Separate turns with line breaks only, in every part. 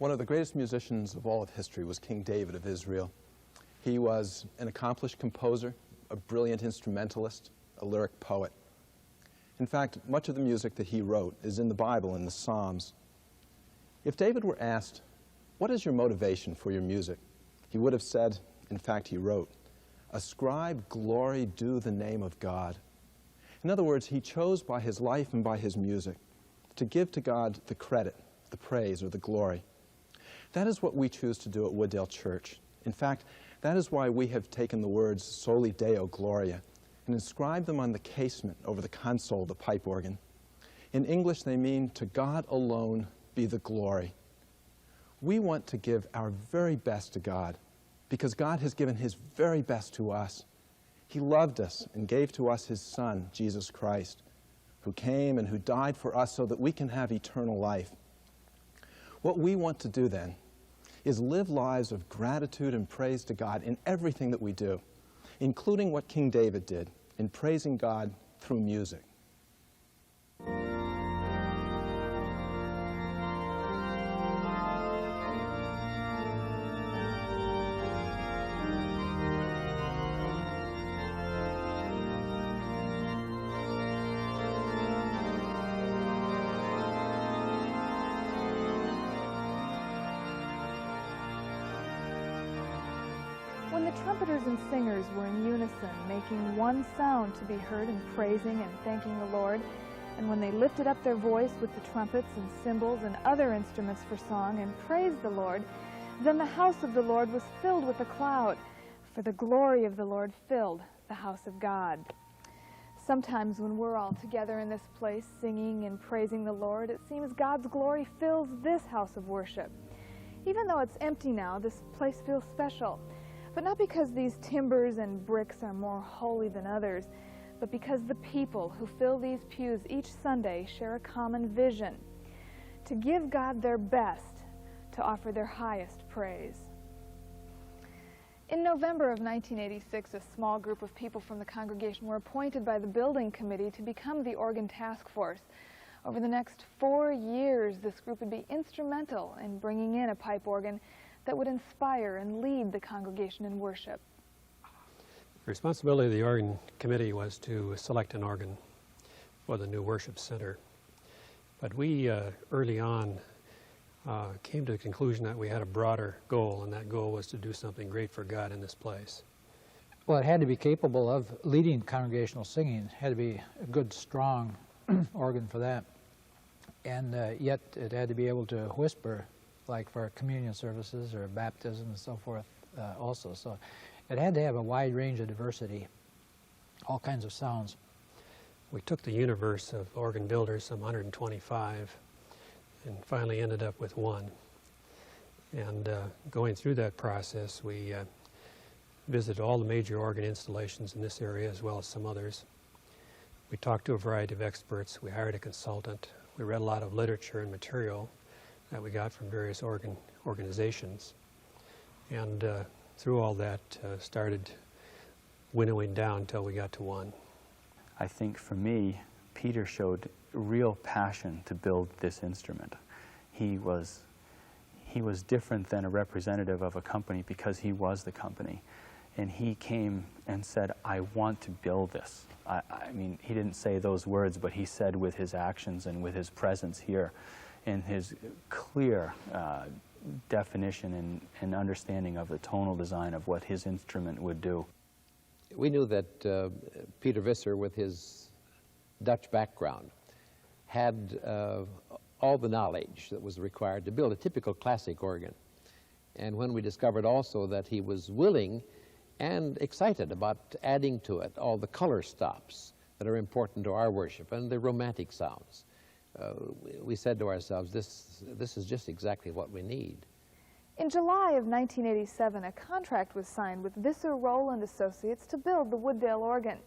One of the greatest musicians of all of history was King David of Israel. He was an accomplished composer, a brilliant instrumentalist, a lyric poet. In fact, much of the music that he wrote is in the Bible, in the Psalms. If David were asked, "What is your motivation for your music?" he would have said, in fact he wrote, "Ascribe glory due the name of God." In other words, he chose by his life and by his music to give to God the credit, the praise, or the glory. That is what we choose to do at Wooddale Church. In fact, that is why we have taken the words Soli Deo Gloria and inscribed them on the casement over the console of the pipe organ. In English, they mean, "To God alone be the glory." We want to give our very best to God because God has given his very best to us. He loved us and gave to us his Son, Jesus Christ, who came and who died for us so that we can have eternal life. What we want to do then is live lives of gratitude and praise to God in everything that we do, including what King David did in praising God through music.
When the trumpeters and singers were in unison, making one sound to be heard in praising and thanking the Lord, and when they lifted up their voice with the trumpets and cymbals and other instruments for song and praised the Lord, then the house of the Lord was filled with a cloud, for the glory of the Lord filled the house of God. Sometimes when we're all together in this place singing and praising the Lord, it seems God's glory fills this house of worship. Even though it's empty now, this place feels special. But not because these timbers and bricks are more holy than others, but because the people who fill these pews each Sunday share a common vision: to give God their best, to offer their highest praise. In November of 1986, a small group of people from the congregation were appointed by the building committee to become the organ task force. Over the next 4 years, this group would be instrumental in bringing in a pipe organ that would inspire and lead the congregation in worship.
The responsibility of the organ committee was to select an organ for the new worship center. But we early on came to the conclusion that we had a broader goal, and that goal was to do something great for God in this place.
Well, it had to be capable of leading congregational singing. It had to be a good, strong organ for that. And yet it had to be able to whisper, like for communion services or baptism and so forth also. So it had to have a wide range of diversity, all kinds of sounds.
We took the universe of organ builders, some 125, and finally ended up with one. And going through that process, we visited all the major organ installations in this area as well as some others. We talked to a variety of experts. We hired a consultant. We read a lot of literature and material that we got from various organizations. And through all that, started winnowing down until we got to one.
I think for me, Peter showed real passion to build this instrument. He was different than a representative of a company because he was the company. And he came and said, "I want to build this." I mean, he didn't say those words, but he said with his actions and with his presence here and his clear definition and understanding of the tonal design of what his instrument would do.
We knew that Peter Visser, with his Dutch background, had all the knowledge that was required to build a typical classic organ. And when we discovered also that he was willing and excited about adding to it all the color stops that are important to our worship and the romantic sounds, we said to ourselves, this is just exactly what we need.
In July of 1987, a contract was signed with Visser, Rowland Associates to build the Wooddale organ.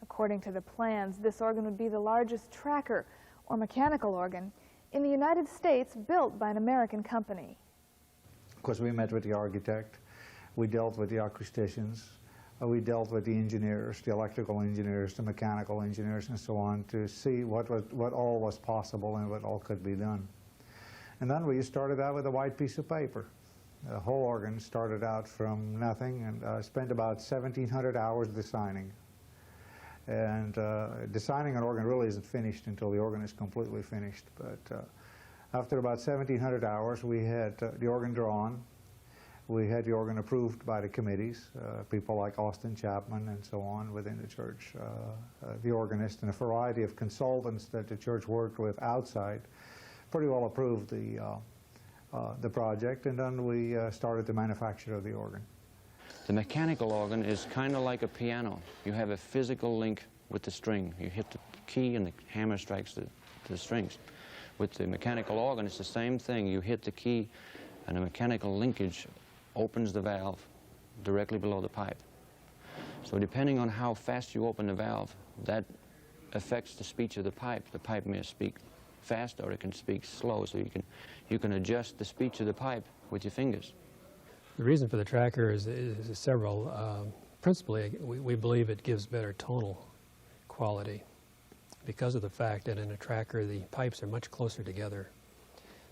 According to the plans, this organ would be the largest tracker, or mechanical organ, in the United States built by an American company.
Of course, we met with the architect, we dealt with the acousticians, we dealt with the engineers, the electrical engineers, the mechanical engineers, and so on, to see what all was possible and what all could be done. And then we started out with a white piece of paper. The whole organ started out from nothing, and spent about 1,700 hours designing. And designing an organ really isn't finished until the organ is completely finished. But after about 1,700 hours, we had the organ drawn. We had the organ approved by the committees, people like Austin Chapman and so on within the church, the organist, and a variety of consultants that the church worked with outside pretty well approved the project, and then we started the manufacture of the organ.
The mechanical organ is kind of like a piano. You have a physical link with the string. You hit the key and the hammer strikes the strings. With the mechanical organ, it's the same thing. You hit the key and a mechanical linkage opens the valve directly below the pipe. So depending on how fast you open the valve, that affects the speech of the pipe. The pipe may speak fast or it can speak slow, so you can adjust the speech of the pipe with your fingers.
The reason for the tracker is several. Principally, we believe it gives better tonal quality because of the fact that in a tracker the pipes are much closer together,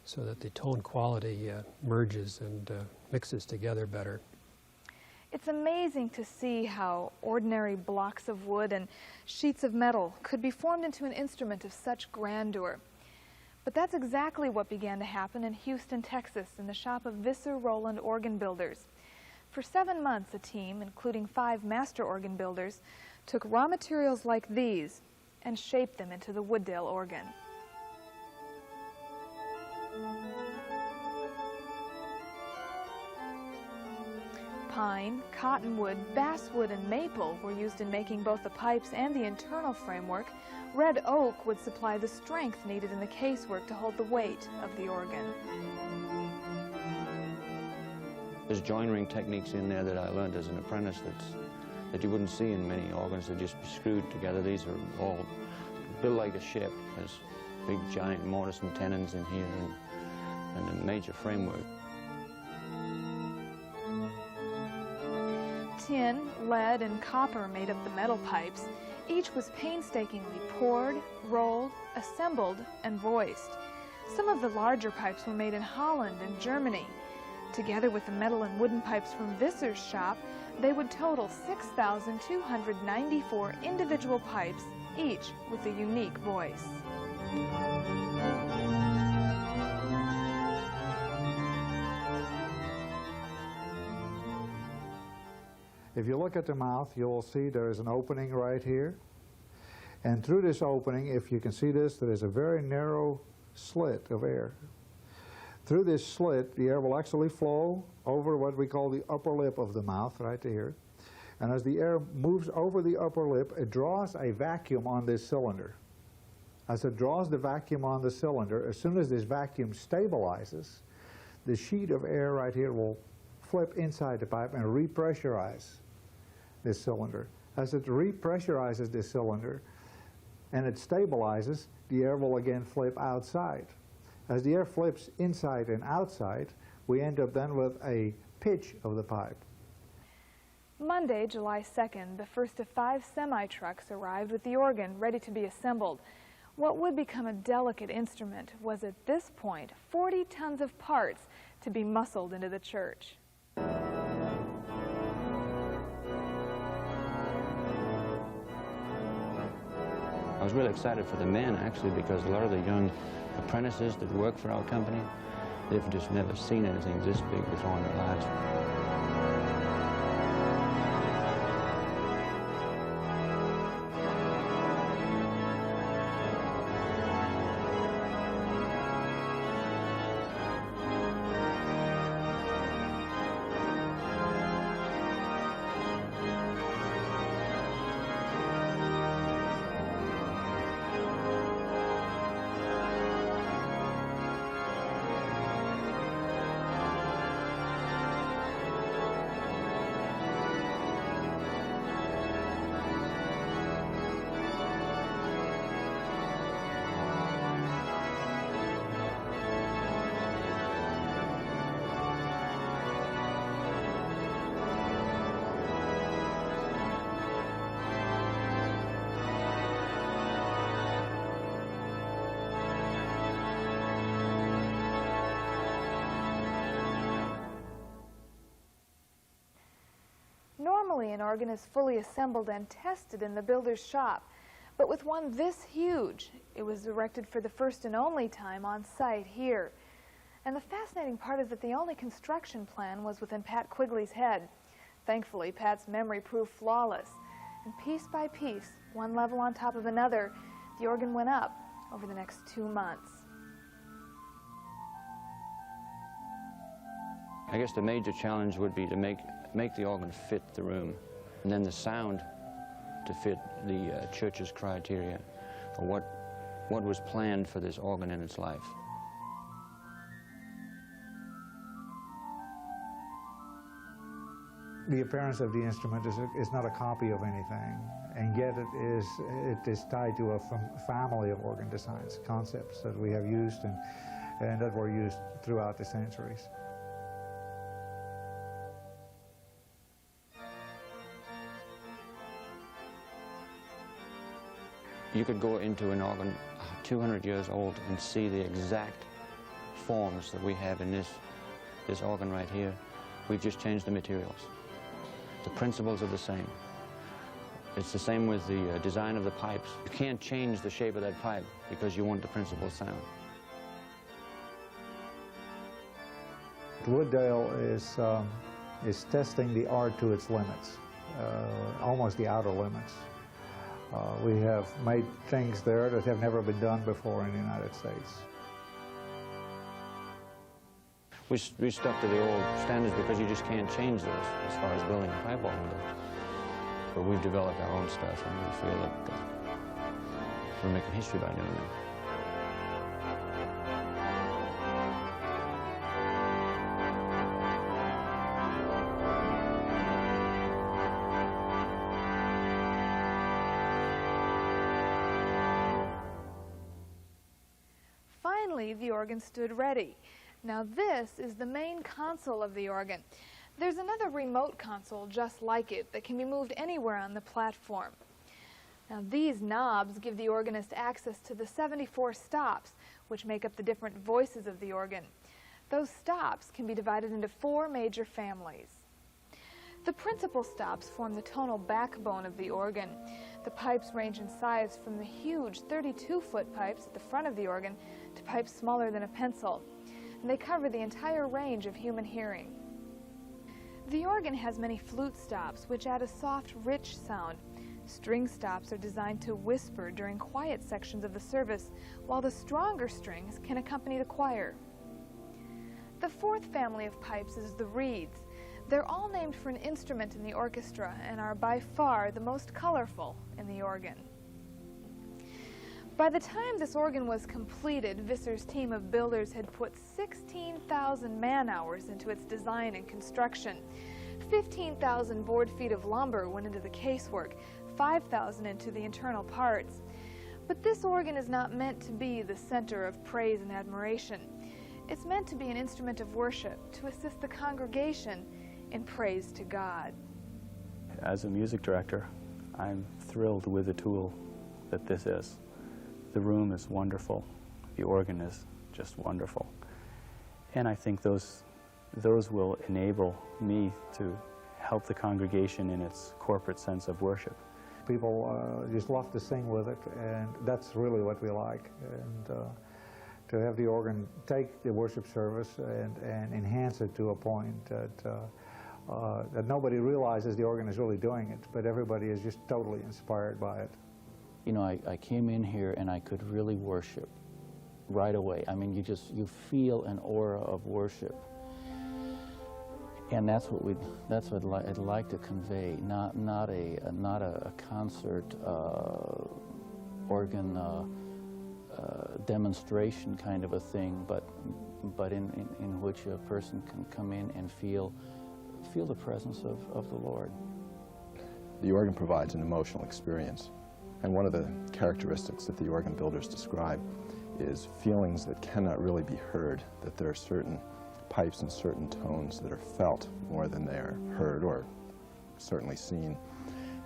so that the tone quality merges and mixes together better.
It's amazing to see how ordinary blocks of wood and sheets of metal could be formed into an instrument of such grandeur. But that's exactly what began to happen in Houston, Texas, in the shop of Visser Rowland Organ Builders. For 7 months, a team, including 5 master organ builders, took raw materials like these and shaped them into the Wooddale organ. Pine, cottonwood, basswood, and maple were used in making both the pipes and the internal framework. Red oak would supply the strength needed in the casework to hold the weight of the organ.
There's joinery techniques in there that I learned as an apprentice that you wouldn't see in many organs. They'd just be screwed together. These are all built like a ship. There's big giant mortise and tenons in here and a major framework.
Tin, lead, and copper made up the metal pipes. Each was painstakingly poured, rolled, assembled, and voiced. Some of the larger pipes were made in Holland and Germany. Together with the metal and wooden pipes from Visser's shop, they would total 6,294 individual pipes, each with a unique voice.
If you look at the mouth, you'll see there is an opening right here. And through this opening, if you can see this, there is a very narrow slit of air. Through this slit, the air will actually flow over what we call the upper lip of the mouth, right here. And as the air moves over the upper lip, it draws a vacuum on this cylinder. As it draws the vacuum on the cylinder, as soon as this vacuum stabilizes, the sheet of air right here will flip inside the pipe and repressurize this cylinder. As it repressurizes this cylinder and it stabilizes, the air will again flip outside. As the air flips inside and outside, we end up then with a pitch of the pipe.
Monday, July 2nd, the first of 5 semi-trucks arrived with the organ ready to be assembled. What would become a delicate instrument was at this point 40 tons of parts to be muscled into the church.
I was really excited for the men, actually, because a lot of the young apprentices that work for our company, they've just never seen anything this big before in their lives.
Normally, an organ is fully assembled and tested in the builder's shop, but with one this huge, it was erected for the first and only time on site here. And the fascinating part is that the only construction plan was within Pat Quigley's head. Thankfully, Pat's memory proved flawless, and piece by piece, one level on top of another, the organ went up over the next 2 months.
I guess the major challenge would be to make the organ fit the room, and then the sound to fit the church's criteria for what was planned for this organ in its life.
The appearance of the instrument is not a copy of anything, and yet it is tied to a family of organ designs, concepts that we have used and that were used throughout the centuries.
You could go into an organ 200 years old and see the exact forms that we have in this organ right here. We've just changed the materials. The principles are the same. It's the same with the design of the pipes. You can't change the shape of that pipe because you want the principal sound.
Wooddale is testing the art to its limits, almost the outer limits. We have made things there that have never been done before in the United States.
We stuck to the old standards because you just can't change those as far as building a pipe organ goes. But we've developed our own stuff, and we feel that we're making history by doing that.
Finally, the organ stood ready. Now this is the main console of the organ. There's another remote console just like it that can be moved anywhere on the platform. Now these knobs give the organist access to the 74 stops, which make up the different voices of the organ. Those stops can be divided into 4 major families. The principal stops form the tonal backbone of the organ. The pipes range in size from the huge 32-foot pipes at the front of the organ to pipes smaller than a pencil, and they cover the entire range of human hearing. The organ has many flute stops, which add a soft, rich sound. String stops are designed to whisper during quiet sections of the service, while the stronger strings can accompany the choir. The 4th family of pipes is the reeds. They're all named for an instrument in the orchestra and are by far the most colorful in the organ. By the time this organ was completed, Visser's team of builders had put 16,000 man-hours into its design and construction. 15,000 board feet of lumber went into the casework, 5,000 into the internal parts. But this organ is not meant to be the center of praise and admiration. It's meant to be an instrument of worship, to assist the congregation in praise to God.
As a music director, I'm thrilled with the tool that this is. The room is wonderful. The organ is just wonderful. And I think those will enable me to help the congregation in its corporate sense of worship.
People just love to sing with it, and that's really what we like. And to have the organ take the worship service and enhance it to a point that nobody realizes the organ is really doing it, but everybody is just totally inspired by it.
You know, I came in here and I could really worship right away. I mean, you feel an aura of worship. And that's what I'd like to convey, not a concert organ demonstration kind of a thing, but in which a person can come in and feel the presence of the Lord.
The organ provides an emotional experience, and one of the characteristics that the organ builders describe is feelings that cannot really be heard, that there are certain pipes and certain tones that are felt more than they are heard or certainly seen.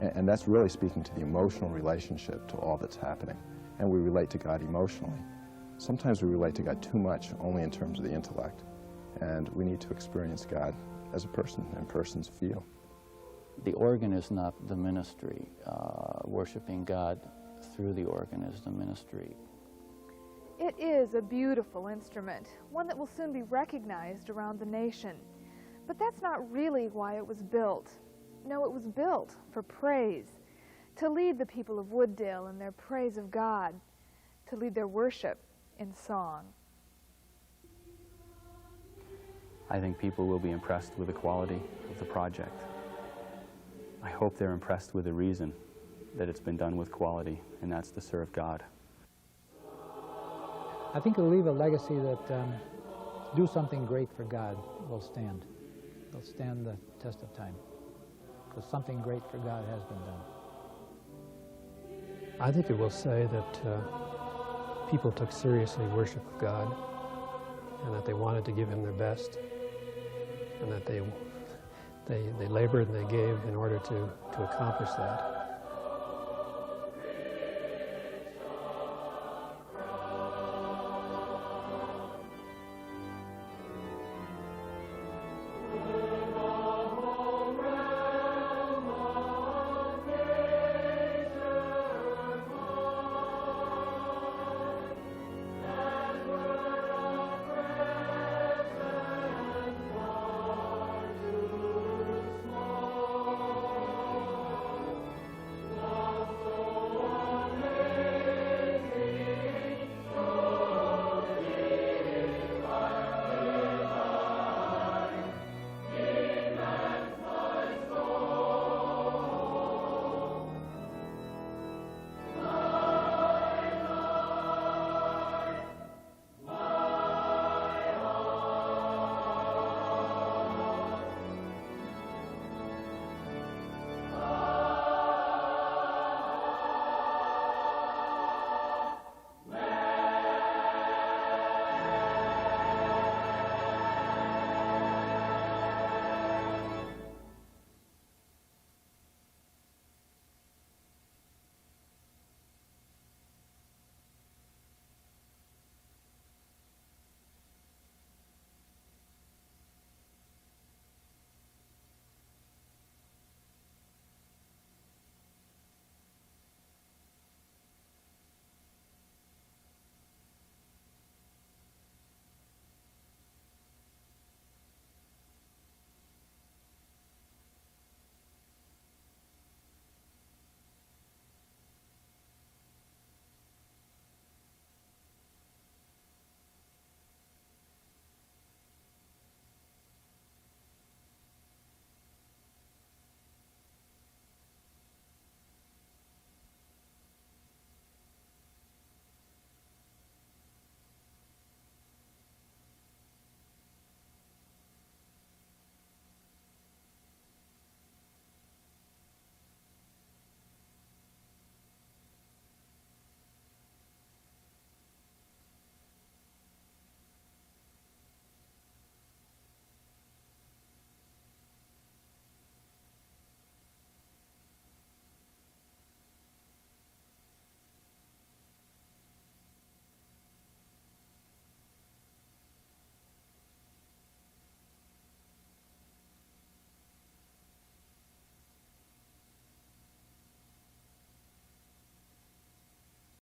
And that's really speaking to the emotional relationship to all that's happening. And we relate to God emotionally. Sometimes we relate to God too much only in terms of the intellect. And we need to experience God as a person, and persons feel.
the organ is not the ministry. Worshiping God through the organ is the ministry.
It is a beautiful instrument, one that will soon be recognized around the nation. But that's not really why it was built. No, it was built for praise, to lead the people of Wooddale in their praise of God, to lead their worship in song.
I think people will be impressed with the quality of the project. I hope they're impressed with the reason that it's been done with quality, and that's to serve God.
I think it'll leave a legacy that do something great for God will stand. They'll stand the test of time, because something great for God has been done.
I think it will say that people took seriously worship of God, and that they wanted to give Him their best, and that they labored and they gave in order to accomplish that.